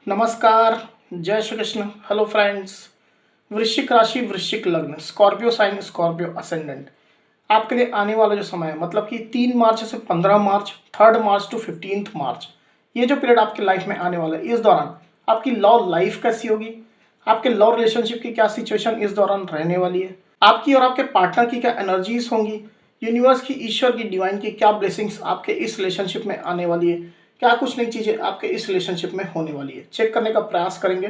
नमस्कार, जय Shri Krishna. Hello friends. वृश्चिक राशि, वृश्चिक लग्न, स्कॉर्पियो साइन, स्कॉर्पियो असेंडेंट। आपके लिए आने वाला जो समय है मतलब कि 3 मार्च से 15 मार्च, 3 मार्च टू 15 मार्च, ये जो पीरियड आपकी लाइफ में आने वाला है, इस दौरान आपकी लव लाइफ कैसी होगी, आपके लव रिलेशनशिप की क्या सिचुएशन इस दौरान रहने वाली है, आपकी और आपके पार्टनर की क्या एनर्जीज होंगी, यूनिवर्स की, ईश्वर की, डिवाइन की क्या ब्लेसिंग्स आपके इस रिलेशनशिप में आने वाली है, क्या कुछ नई चीज़ें आपके इस रिलेशनशिप में होने वाली है, चेक करने का प्रयास करेंगे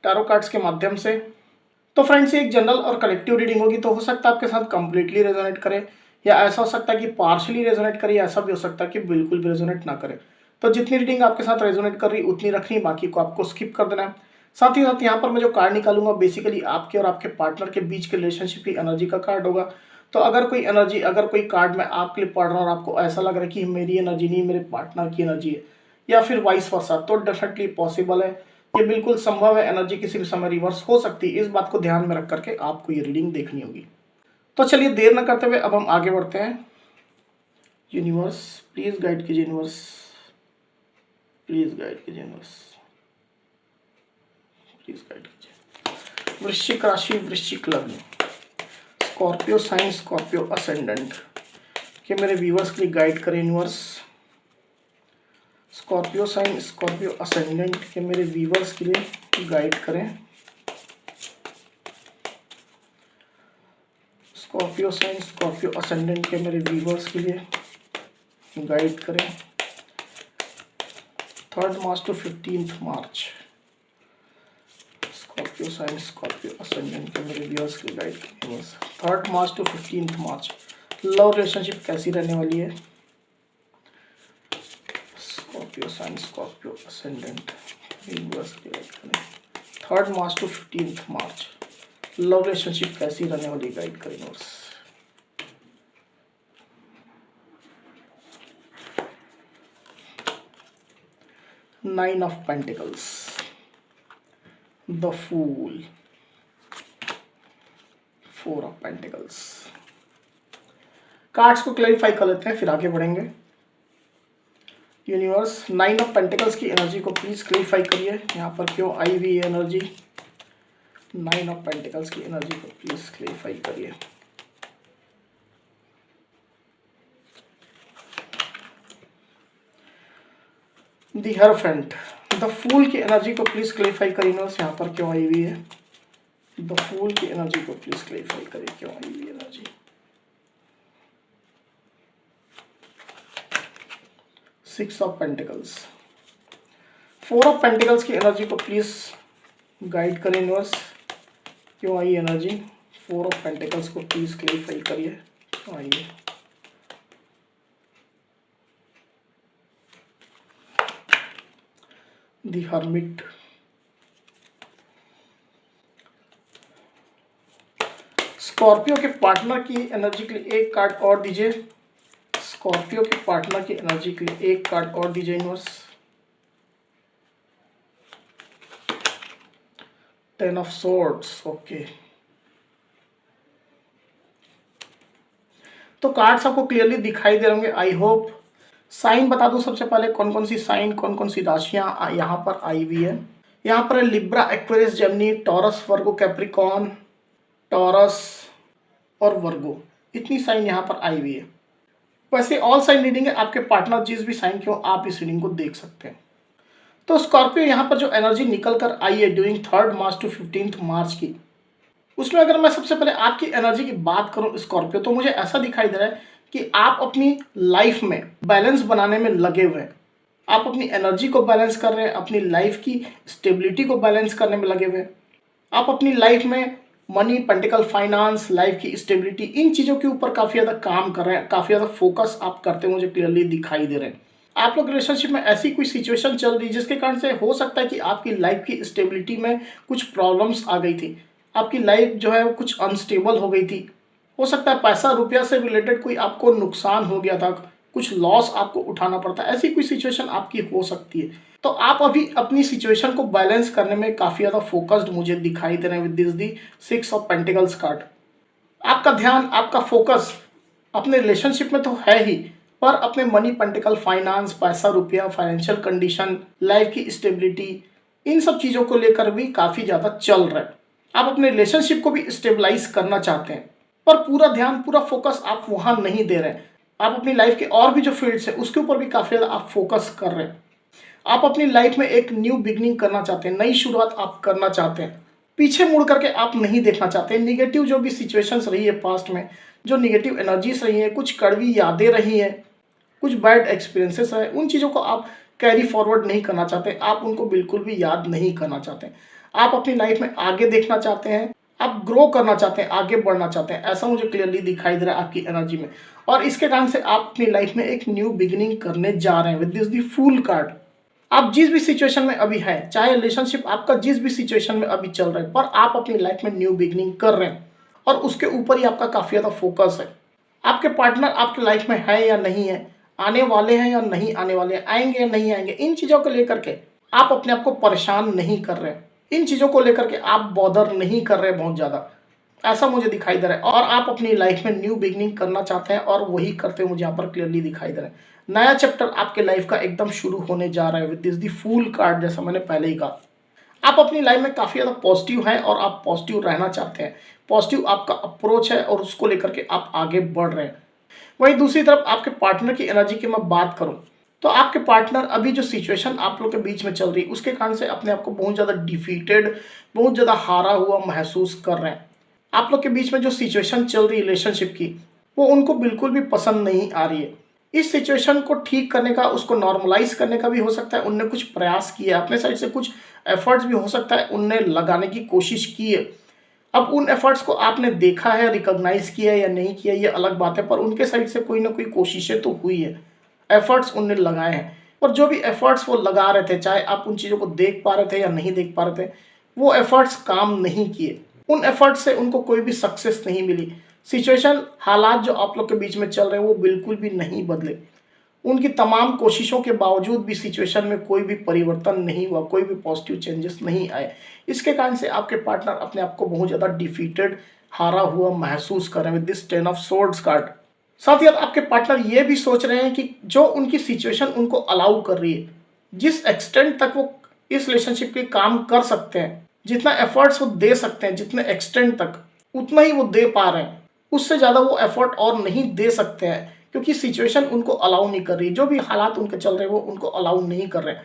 टैरो कार्ड्स के माध्यम से। तो फ्रेंड्स, ये एक जनरल और कलेक्टिव रीडिंग होगी, तो हो सकता है आपके साथ कंप्लीटली रेजोनेट करे, या ऐसा हो सकता है कि पार्शली रेजोनेट करे, या ऐसा भी हो सकता है कि बिल्कुल भी रेजोनेट ना करे। तो जितनी रीडिंग आपके साथ रेजोनेट कर रही उतनी रखनी, बाकी को आपको स्किप कर देना है। साथ ही साथ यहाँ पर मैं जो कार्ड निकालूंगा बेसिकली आपके और आपके पार्टनर के बीच के रिलेशनशिप की एनर्जी का कार्ड होगा। तो अगर कोई एनर्जी, अगर कोई कार्ड मैं आपके लिए पढ़ रहा हूँ और आपको ऐसा लग रहा है कि मेरी एनर्जी नहीं, मेरे पार्टनर की एनर्जी है, या फिर वाइस वर्सा, तो डेफिनेटली पॉसिबल है, ये बिल्कुल संभव है, एनर्जी किसी भी समय रिवर्स हो सकती है। इस बात को ध्यान में रख करके आपको ये रीडिंग देखनी होगी। तो चलिए देर न करते हुए अब हम आगे बढ़ते हैं। यूनिवर्स प्लीज गाइड कीजिए, यूनिवर्स प्लीज गाइड कीजिए, यूनिवर्स प्लीज गाइड कीजिए। वृश्चिक राशि, वृश्चिक लग्न, स्कॉर्पियो साइन, स्कॉर्पियो असेंडेंट के मेरे व्यूअर्स के लिए गाइड करें universe. Scorpio sign, Scorpio ascendant के मेरे व्यूअर्स के लिए गाइड करें। स्कॉर्पियो साइन, स्कॉर्पियो असेंडेंट के मेरे व्यूअर्स के लिए गाइड करें 3 March to 15 March. Scorpio sign, Scorpio ascendant के मेरे व्यूअर्स के लिए गाइड करें 3 March to 15 March. Love relationship कैसी रहने वाली है? Scorpio sign, Scorpio ascendant viewers के लिए गाइड करें 3 March to 15 March. Love relationship कैसी रहने वाली, गाइड करें universe. 9 of Pentacles, the Fool, 4 of Pentacles। Cards को क्लैरिफाई कर लेते हैं, फिर आगे बढ़ेंगे। यूनिवर्स 9 ऑफ पेंटिकल्स की एनर्जी को प्लीज क्लैरिफाई करिए, यहाँ पर क्यों आई हुई एनर्जी। 9 ऑफ पेंटिकल्स की एनर्जी को प्लीज क्लैरिफाई करिए। द हierophant, द फूल की एनर्जी को प्लीज क्लैरिफाई करिए यूनिवर्स, यहाँ पर क्यों आई हुई है। द फूल की एनर्जी को प्लीज क्लैरिफाई करिए, क्यों आई हुई energy. 6 of pentacles, 4 of pentacles की एनर्जी को प्लीज गाइड करें यूनिवर्स, क्यों आई एनर्जी। 4 ऑफ पेंटिकल्स को प्लीज क्लैरिफाई करिए, क्यों आई है। द हर्मिट, स्कॉर्पियो के पार्टनर की एनर्जी के लिए एक कार्ड और दीजिए। स्कॉर्पियो के पार्टनर की एनर्जी के लिए एक कार्ड और दीजिए यूनिवर्स। 10 of swords, okay. तो कार्ड्स आपको क्लियरली दिखाई दे होंगे, आई होप। साइन बता दूं सबसे पहले, कौन कौन सी साइन, कौन कौन सी राशियां यहाँ पर आई हुई है। यहाँ पर लिब्रा, एक्वेरियस, जेमिनी, टॉरस, वर्गो, कैप्रिकॉन, टॉरस और वर्गो, इतनी साइन यहाँ पर आई हुई है। वैसे ऑल साइन रीडिंग है, आपके पार्टनर जिस भी साइन के हो आप इस रीडिंग को देख सकते हैं। तो स्कॉर्पियो यहाँ पर जो एनर्जी निकल कर आई है ड्यूरिंग 3 मार्च टू 15 मार्च की, उसमें अगर मैं सबसे पहले आपकी एनर्जी की बात करूं स्कॉर्पियो, तो मुझे ऐसा दिखाई दे रहा है कि आप अपनी लाइफ में बैलेंस बनाने में लगे हुए हैं। आप अपनी एनर्जी को बैलेंस कर रहे हैं, अपनी लाइफ की स्टेबिलिटी को बैलेंस करने में लगे हुए हैं। आप अपनी लाइफ में मनी, पेंटिकल, फाइनेंस, लाइफ की स्टेबिलिटी, इन चीज़ों के ऊपर काफ़ी ज़्यादा काम कर रहे हैं, काफ़ी ज़्यादा फोकस आप करते मुझे क्लियरली दिखाई दे रहे हैं। आप लोग रिलेशनशिप में ऐसी कोई सिचुएशन चल रही जिसके कारण से हो सकता है कि आपकी लाइफ की स्टेबिलिटी में कुछ प्रॉब्लम्स आ गई थी, आपकी लाइफ जो है वो कुछ अनस्टेबल हो गई थी। हो सकता है पैसा रुपया से रिलेटेड कोई आपको नुकसान हो गया था, कुछ लॉस आपको उठाना पड़ता है, ऐसी कोई सिचुएशन आपकी हो सकती है। तो आप अभी अपनी सिचुएशन को बैलेंस करने में काफ़ी ज़्यादा फोकस्ड मुझे दिखाई दे रहे हैं with this the 6 of pentacles card. आपका ध्यान, आपका फोकस अपने रिलेशनशिप में तो है ही, पर अपने मनी, पेंटिकल, फाइनेंस, पैसा रुपया, फाइनेंशियल कंडीशन, लाइफ की स्टेबिलिटी, इन सब चीज़ों को लेकर भी काफ़ी ज़्यादा चल रहा है। आप अपने रिलेशनशिप को भी स्टेबलाइज करना चाहते हैं, पर पूरा ध्यान, पूरा फोकस आप वहाँ नहीं दे रहे हैं। आप अपनी लाइफ के और भी जो फील्ड्स है उसके ऊपर भी काफ़ी ज़्यादा आप फोकस कर रहे हैं। आप अपनी लाइफ में एक न्यू बिगनिंग करना चाहते हैं, नई शुरुआत आप करना चाहते हैं। पीछे मुड़ करके आप नहीं देखना चाहते। निगेटिव जो भी सिचुएशंस रही है पास्ट में, जो निगेटिव एनर्जीज रही है, कुछ कड़वी यादें रही हैं, कुछ बैड एक्सपीरियंसेस है, उन चीज़ों को आप कैरी फॉरवर्ड नहीं करना चाहते। आप उनको बिल्कुल भी याद नहीं करना चाहते। आप अपनी लाइफ में आगे देखना चाहते हैं, आप ग्रो करना चाहते हैं, आगे बढ़ना चाहते हैं। ऐसा मुझे क्लियरली दिखाई दे रहा है आपकी एनर्जी में। और इसके कारण से आप अपनी लाइफ में एक न्यू बिगिनिंग करने जा रहे हैं with this the fool card. आप जिस भी सिचुएशन में अभी हैं, चाहे रिलेशनशिप आपका जिस भी सिचुएशन में अभी चल रहा है, पर आप अपनी लाइफ में न्यू बिगिनिंग कर रहे हैं और उसके ऊपर ही आपका काफ़ी ज़्यादा फोकस है। आपके पार्टनर आपकी लाइफ में है या नहीं है, आने वाले हैं या नहीं आने वाले हैं, आएंगे या नहीं आएंगे, इन चीज़ों को लेकर के आप अपने आप को परेशान नहीं कर रहे हैं। इन चीज़ों को लेकर के आप बॉदर नहीं कर रहे बहुत ज़्यादा, ऐसा मुझे दिखाई दे रहा है। और आप अपनी लाइफ में न्यू बिगनिंग करना चाहते हैं और वही करते हुए मुझे यहाँ पर क्लियरली दिखाई दे रहा है। नया चैप्टर आपके लाइफ का एकदम शुरू होने जा रहा है with this the fool card, जैसा मैंने पहले ही कहा। आप अपनी लाइफ में काफ़ी ज़्यादा पॉजिटिव हैं और आप पॉजिटिव रहना चाहते हैं। पॉजिटिव आपका अप्रोच है और उसको लेकर के आप आगे बढ़ रहे हैं। वहीं दूसरी तरफ आपके पार्टनर की एनर्जी की मैं बात करूं, तो आपके पार्टनर अभी जो सिचुएशन आप लोग के बीच में चल रही है उसके कारण से अपने आप को बहुत ज़्यादा डिफीटेड, बहुत ज़्यादा हारा हुआ महसूस कर रहे हैं। आप लोग के बीच में जो सिचुएशन चल रही है रिलेशनशिप की, वो उनको बिल्कुल भी पसंद नहीं आ रही है। इस सिचुएशन को ठीक करने का, उसको नॉर्मलाइज करने का भी हो सकता है उनने कुछ प्रयास किए, अपने साइड से कुछ एफर्ट्स भी हो सकता है उनने लगाने की कोशिश की है। अब उन एफर्ट्स को आपने देखा है, रिकॉग्नाइज किया है या नहीं किया, ये अलग बात है, पर उनके साइड से कोई ना कोई कोशिशें तो हुई है, एफर्ट्स उनने लगाए हैं। और जो भी एफर्ट्स वो लगा रहे थे, चाहे आप उन चीज़ों को देख पा रहे थे या नहीं देख पा रहे थे, वो एफर्ट्स काम नहीं किए। उन एफर्ट्स से उनको कोई भी सक्सेस नहीं मिली। सिचुएशन, हालात जो आप लोग के बीच में चल रहे हैं वो बिल्कुल भी नहीं बदले। उनकी तमाम कोशिशों के बावजूद भी सिचुएशन में कोई भी परिवर्तन नहीं हुआ, कोई भी पॉजिटिव चेंजेस नहीं आए। इसके कारण से आपके पार्टनर अपने आप को बहुत ज़्यादा डिफीटेड, हारा हुआ महसूस कर रहे हैं with this 10 of swords card. साथ ही आपके पार्टनर ये भी सोच रहे हैं कि जो उनकी सिचुएशन उनको अलाउ कर रही है, जिस एक्सटेंट तक वो इस रिलेशनशिप के काम कर सकते हैं, जितना एफर्ट्स वो दे सकते हैं, जितने एक्सटेंट तक, उतना ही वो दे पा रहे हैं। उससे ज़्यादा वो एफर्ट और नहीं दे सकते हैं, क्योंकि सिचुएशन उनको अलाउ नहीं कर रही। जो भी हालात उनके चल रहे हैं वो उनको अलाउ नहीं कर रहे हैं।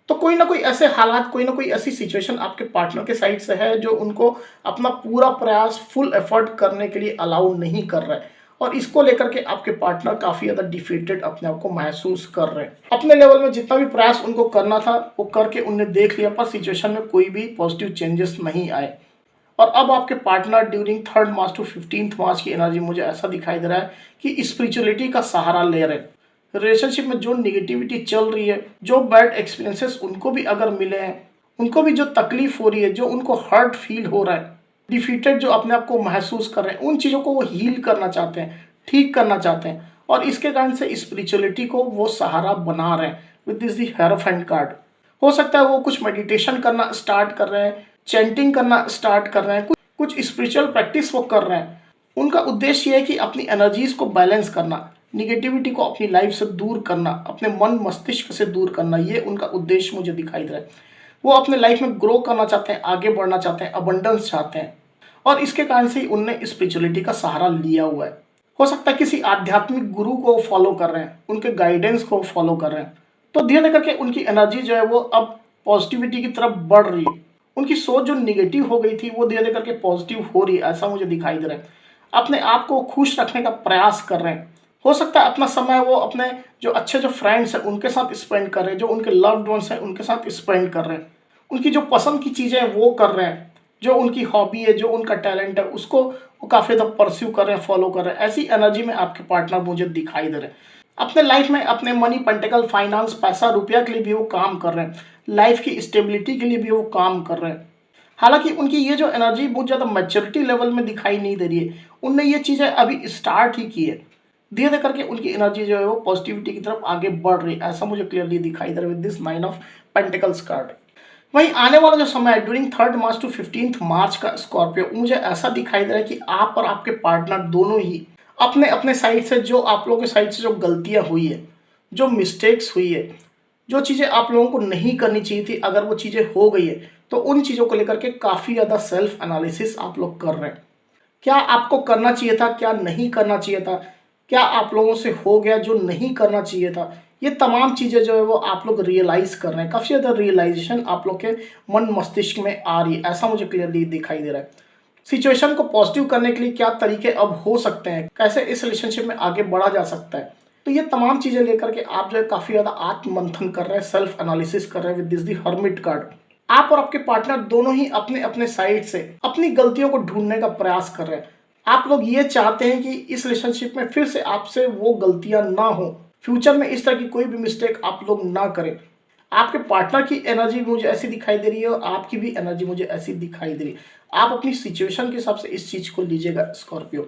तो कोई ना कोई ऐसे हालात, कोई ना कोई ऐसी सिचुएशन आपके पार्टनर के साइड से है जो उनको अपना पूरा प्रयास, फुल एफर्ट करने के लिए अलाउ नहीं कर रहा है। और इसको लेकर के आपके पार्टनर काफ़ी ज़्यादा डिफीटेड अपने आप को महसूस कर रहे हैं। अपने लेवल में जितना भी प्रयास उनको करना था वो करके उनने देख लिया, पर सिचुएशन में कोई भी पॉजिटिव चेंजेस नहीं आए। और अब आपके पार्टनर ड्यूरिंग 3 मार्च टू 15 मार्च की एनर्जी मुझे ऐसा दिखाई दे रहा है कि स्पिरिचुअलिटी का सहारा ले रहे हैं। रिलेशनशिप में जो निगेटिविटी चल रही है, जो बैड एक्सपीरियंसेस उनको भी अगर मिले हैं, उनको भी जो तकलीफ हो रही है, जो उनको हर्ट फील हो रहा है, डिफीटेड जो अपने आप को महसूस कर रहे हैं, उन चीज़ों को वो हील करना चाहते हैं, ठीक करना चाहते हैं। और इसके कारण से स्पिरिचुअलिटी को वो सहारा बना रहे हैं with this the hierophant card. हो सकता है वो कुछ मेडिटेशन करना स्टार्ट कर रहे हैं, चैंटिंग करना स्टार्ट कर रहे हैं, कुछ स्पिरिचुअल प्रैक्टिस वो कर रहे हैं। उनका उद्देश्य ये है कि अपनी एनर्जीज को बैलेंस करना, निगेटिविटी को अपनी लाइफ से दूर करना, अपने मन मस्तिष्क से दूर करना, ये उनका उद्देश्य मुझे दिखाई दे रहा है। वो अपने लाइफ में ग्रो करना चाहते हैं, आगे बढ़ना चाहते हैं, अबंडेंस चाहते हैं, और इसके कारण से ही उनने स्पिरिचुअलिटी का सहारा लिया हुआ है। हो सकता है किसी आध्यात्मिक गुरु को फॉलो कर रहे हैं, उनके गाइडेंस को फॉलो कर रहे हैं। तो धीरे धीरे करके उनकी एनर्जी जो है वो अब पॉजिटिविटी की तरफ बढ़ रही है। उनकी सोच जो निगेटिव हो गई थी वो धीरे धीरे करके पॉजिटिव हो रही है, ऐसा मुझे दिखाई दे रहा है। अपने आप को खुश रखने का प्रयास कर रहे हैं। हो सकता है अपना समय वो अपने जो अच्छे जो फ्रेंड्स हैं उनके साथ स्पेंड कर रहे हैं, जो उनके लव्ड वंस हैं उनके साथ स्पेंड कर रहे हैं, उनकी जो पसंद की चीज़ें हैं वो कर रहे हैं, जो उनकी हॉबी है, जो उनका टैलेंट है उसको वो काफ़ी ज़्यादा परस्यू कर रहे हैं, फॉलो कर रहे हैं। ऐसी एनर्जी में आपके पार्टनर मुझे दिखाई दे रहे हैं। अपने लाइफ में अपने मनी, पेंटिकल, फाइनेंस, पैसा, रुपया के लिए भी वो काम कर रहे हैं, लाइफ की स्टेबिलिटी के लिए भी वो काम कर रहे हैं। हालांकि उनकी ये जो एनर्जी बहुत ज़्यादा मैच्योरिटी लेवल में दिखाई नहीं दे रही है, उनने ये चीज़ें अभी स्टार्ट ही की है। धीरे धीरे करके उनकी एनर्जी जो है वो पॉजिटिविटी की तरफ आगे बढ़ रही है, ऐसा मुझे क्लियरली दिखाई दे रहा है with this 9 of pentacles card. वहीं आने वाला जो समय है ड्यूरिंग 3 मार्च टू 15 मार्च का स्कॉर्पियो, मुझे ऐसा दिखाई दे रहा है कि आप और आपके पार्टनर दोनों ही अपने अपने साइड से, जो आप लोगों के साइड से जो गलतियां हुई है, जो मिस्टेक्स हुई है, जो चीज़ें आप लोगों को नहीं करनी चाहिए थी, अगर वो चीज़ें हो गई है तो उन चीज़ों को लेकर के काफ़ी ज़्यादा सेल्फ एनालिसिस आप लोग कर रहे हैं। क्या आपको करना चाहिए था, क्या नहीं करना चाहिए था, क्या आप लोगों से हो गया जो नहीं करना चाहिए था, ये तमाम चीज़ें जो है वो आप लोग रियलाइज़ कर रहे हैं। काफ़ी ज़्यादा रियलाइजेशन आप लोग के मन मस्तिष्क में आ रही है, ऐसा मुझे क्लियरली दिखाई दे रहा है। सिचुएशन को पॉजिटिव करने के लिए क्या तरीके अब हो सकते हैं, कैसे इस रिलेशनशिप में आगे बढ़ा जा सकता है, तो ये तमाम चीज़ें लेकर के आप जो है काफ़ी ज़्यादा आत्ममंथन कर रहे हैं, सेल्फ एनालिसिस कर रहे हैं with this the hermit card. आप और आपके पार्टनर दोनों ही अपने अपने साइड से अपनी गलतियों को ढूंढने का प्रयास कर रहे हैं। आप लोग ये चाहते हैं कि इस रिलेशनशिप में फिर से आपसे वो गलतियां ना हो, फ्यूचर में इस तरह की कोई भी मिस्टेक आप लोग ना करें। आपके पार्टनर की एनर्जी मुझे ऐसी दिखाई दे रही है और आपकी भी एनर्जी मुझे ऐसी दिखाई दे रही है। आप अपनी सिचुएशन के हिसाब से इस चीज को लीजिएगा स्कॉर्पियो।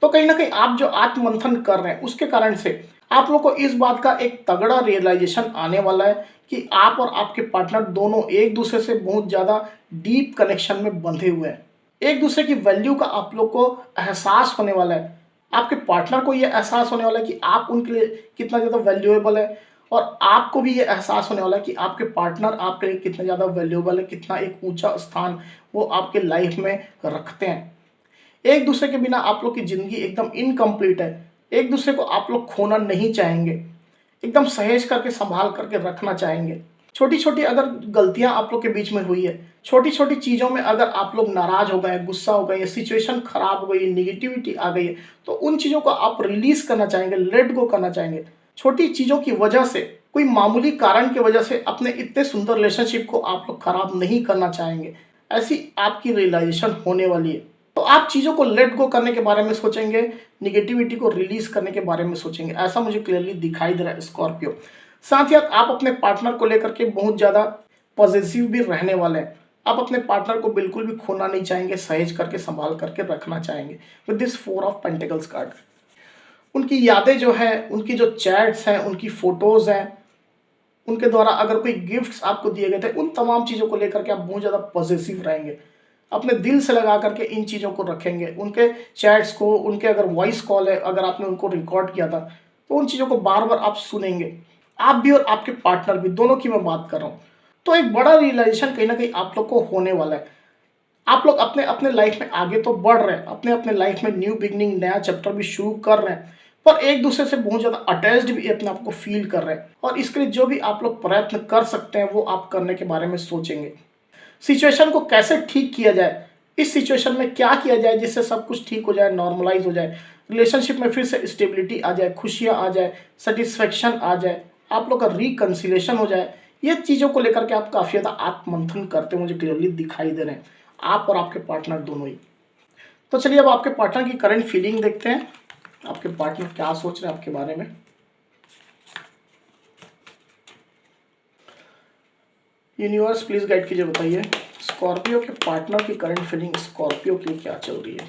तो कहीं ना कहीं आप जो आत्ममंथन कर रहे हैं उसके कारण से आप लोग को इस बात का एक तगड़ा रियलाइजेशन आने वाला है कि आप और आपके पार्टनर दोनों एक दूसरे से बहुत ज़्यादा डीप कनेक्शन में बंधे हुए हैं। एक दूसरे की वैल्यू का आप लोग को एहसास होने वाला है। आपके पार्टनर को ये एहसास होने वाला है कि आप उनके लिए कितना ज़्यादा वैल्यूएबल है और आपको भी ये एहसास होने वाला है कि आपके पार्टनर आपके लिए कितना ज़्यादा वैल्यूएबल है, कितना एक ऊंचा स्थान वो आपके लाइफ में रखते हैं। एक दूसरे के बिना आप लोग की ज़िंदगी एकदम इनकम्प्लीट है। एक दूसरे को आप लोग खोना नहीं चाहेंगे, एकदम सहेज करके संभाल करके रखना चाहेंगे। छोटी छोटी अगर गलतियां आप लोग के बीच में हुई है, छोटी छोटी चीज़ों में अगर आप लोग नाराज हो गए, गुस्सा हो गए, सिचुएशन खराब हो गई, निगेटिविटी आ गई है, तो उन चीज़ों को आप रिलीज करना चाहेंगे, लेट गो करना चाहेंगे। छोटी चीज़ों की वजह से, कोई मामूली कारण की वजह से अपने इतने सुंदर रिलेशनशिप को आप लोग खराब नहीं करना चाहेंगे। ऐसी आपकी रियलाइजेशन होने वाली है। तो आप चीज़ों को लेट गो करने के बारे में सोचेंगे, निगेटिविटी को रिलीज करने के बारे में सोचेंगे, ऐसा मुझे क्लियरली दिखाई दे रहा है स्कॉर्पियो। साथ ही साथ आप अपने पार्टनर को लेकर के बहुत ज़्यादा पॉजिटिव भी रहने वाले हैं। आप अपने पार्टनर को बिल्कुल भी खोना नहीं चाहेंगे, सहेज करके संभाल करके रखना चाहेंगे with this 4 of pentacles card. उनकी यादें जो है, उनकी जो चैट्स हैं, उनकी फोटोज़ हैं, उनके द्वारा अगर कोई गिफ्ट्स आपको दिए गए थे, उन तमाम चीज़ों को लेकर के आप बहुत ज़्यादा पॉजिटिव रहेंगे। अपने दिल से लगा करके इन चीज़ों को रखेंगे। उनके चैट्स को, उनके अगर वॉइस कॉल है, अगर आपने उनको रिकॉर्ड किया था, तो उन चीज़ों को बार बार आप सुनेंगे। आप भी और आपके पार्टनर भी, दोनों की मैं बात कर रहा हूँ। तो एक बड़ा रियलाइजेशन कहीं ना कहीं आप लोग को होने वाला है। आप लोग अपने अपने लाइफ में आगे तो बढ़ रहे हैं, अपने अपने लाइफ में न्यू बिगनिंग, नया चैप्टर भी शुरू कर रहे हैं, पर एक दूसरे से बहुत ज़्यादा अटैच्ड भी अपने आप को फील कर रहे हैं। और इसके लिए जो भी आप लोग प्रयत्न कर सकते हैं वो आप करने के बारे में सोचेंगे। सिचुएशन को कैसे ठीक किया जाए, इस सिचुएशन में क्या किया जाए जिससे सब कुछ ठीक हो जाए, नॉर्मलाइज हो जाए, रिलेशनशिप में फिर से स्टेबिलिटी आ जाए, खुशियाँ आ जाए, सेटिस्फेक्शन आ जाए, आप लोग का रिकन्सिलेशन हो जाए। ये चीज़ों को लेकर के आप काफ़ी ज़्यादा आत्ममंथन करते मुझे क्लियरली दिखाई दे रहे हैं, आप और आपके पार्टनर दोनों ही। तो चलिए अब आपके पार्टनर की करंट फीलिंग देखते हैं। आपके पार्टनर क्या सोच रहे हैं आपके बारे में। यूनिवर्स प्लीज गाइड कीजिए, बताइए स्कॉर्पियो के पार्टनर की करंट फीलिंग स्कॉर्पियो के लिए क्या चल रही है।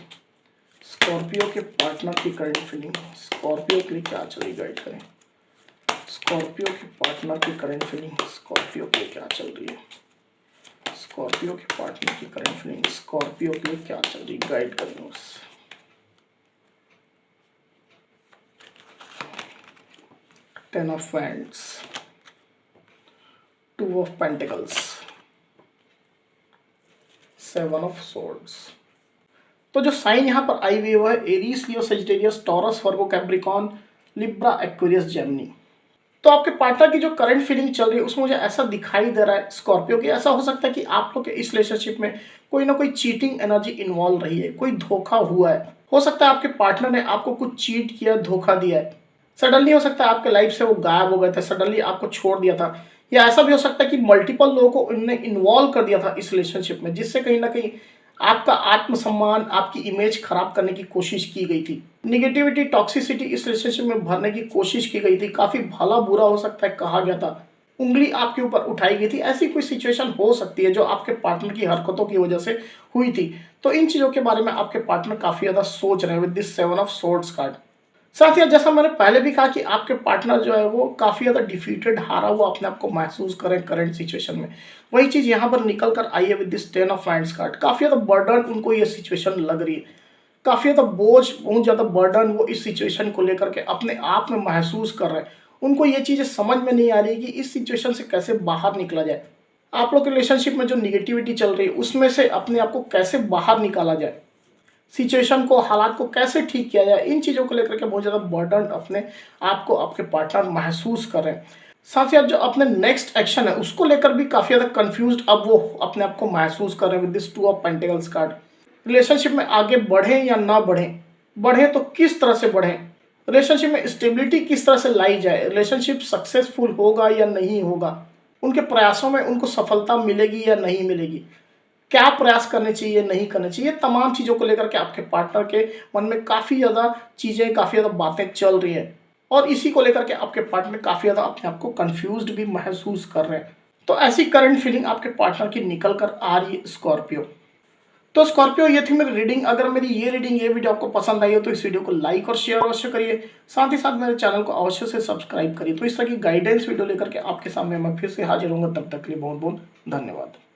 स्कॉर्पियो के पार्टनर की करंट फीलिंग स्कॉर्पियो के लिए क्या चल रही है, गाइड करें। स्कॉर्पियो के पार्टनर की करंट फीलिंग स्कॉर्पियो के लिए क्या चल रही है। स्कॉर्पियो के पार्टनर की करंट फीलिंग स्कॉर्पियो के लिए क्या चल रही है, गाइड करें बस। Ten of wands, 2 of pentacles, 7 of swords. तो जो साइन यहाँ पर आई हुई है वो है एरीज, लियो, सजिटेरियस, टॉरस, वर्गो, कैप्रिकॉन, लिब्रा, एक्वेरियस, जेमिनी। तो आपके पार्टनर की जो करंट फीलिंग चल रही है उसमें मुझे ऐसा दिखाई दे रहा है स्कॉर्पियो की, ऐसा हो सकता है कि आप लोग के इस रिलेशनशिप में कोई ना कोई चीटिंग एनर्जी इन्वॉल्व रही है, कोई धोखा हुआ है। हो सकता है आपके पार्टनर ने आपको कुछ चीट किया, धोखा दिया है। सडनली हो सकता है आपके लाइफ से वो गायब हो गए थे, सडनली आपको छोड़ दिया था, या ऐसा भी हो सकता है कि मल्टीपल लोगों को उन्होंने इन्वॉल्व कर दिया था इस रिलेशनशिप में, जिससे कहीं ना कहीं आपका आत्मसम्मान, आपकी इमेज खराब करने की कोशिश की गई थी। निगेटिविटी, टॉक्सिसिटी इस रिलेशनशिप में भरने की कोशिश की गई थी, काफी भला बुरा हो सकता है कहा गया था, उंगली आपके ऊपर उठाई गई थी। ऐसी कोई सिचुएशन हो सकती है जो आपके पार्टनर की हरकतों की वजह से हुई थी। तो इन चीजों के बारे में आपके पार्टनर काफी ज्यादा सोच रहे हैं with this 7 of swords card. साथ ही जैसा मैंने पहले भी कहा कि आपके पार्टनर जो है वो काफ़ी ज़्यादा डिफीटेड, हारा हुआ अपने आप को महसूस करें करंट सिचुएशन में। वही चीज़ यहाँ पर निकल कर आई है with this 10 of hands card. काफ़ी ज़्यादा बर्डन उनको ये सिचुएशन लग रही है, काफ़ी ज़्यादा बोझ, बहुत ज़्यादा बर्डन वो इस सिचुएशन को लेकर के अपने आप में महसूस कर रहे हैं। उनको ये चीज़ें समझ में नहीं आ रही कि इस सिचुएशन से कैसे बाहर निकला जाए। आप लोग के रिलेशनशिप में जो निगेटिविटी चल रही है उसमें से अपने आप को कैसे बाहर निकाला जाए, सिचुएशन को, हालात को कैसे ठीक किया जाए, इन चीज़ों को लेकर के बहुत ज़्यादा बर्डन अपने आप को आपके पार्टनर महसूस कर रहे हैं। साथ ही साथ जो अपने नेक्स्ट एक्शन है उसको लेकर भी काफ़ी ज़्यादा कंफ्यूज्ड अब वो अपने आप को महसूस कर रहे हैं with this 2 of pentacles card. Relationship में आगे बढ़ें या ना बढ़ें, बढ़ें तो किस तरह से बढ़ें, रिलेशनशिप में स्टेबिलिटी किस तरह से लाई जाए, रिलेशनशिप सक्सेसफुल होगा या नहीं होगा, उनके प्रयासों में उनको सफलता मिलेगी या नहीं मिलेगी, क्या प्रयास करने चाहिए नहीं करने चाहिए, तमाम चीज़ों को लेकर के आपके पार्टनर के मन में काफ़ी ज़्यादा चीज़ें, काफ़ी ज़्यादा बातें चल रही हैं और इसी को लेकर के आपके पार्टनर काफ़ी ज़्यादा अपने आप को कंफ्यूज्ड भी महसूस कर रहे हैं। तो ऐसी करंट फीलिंग आपके पार्टनर की निकल कर आ रही है स्कॉर्पियो। तो स्कॉर्पियो, ये थी मेरी रीडिंग। अगर मेरी ये रीडिंग, ये वीडियो आपको पसंद आई हो तो इस वीडियो को लाइक और शेयर अवश्य करिए। साथ ही साथ मेरे चैनल को अवश्य से सब्सक्राइब करिए। तो इस तरह की गाइडेंस वीडियो लेकर के आपके सामने मैं फिर से हाजिर होऊंगा। तब तक के लिए बहुत बहुत धन्यवाद।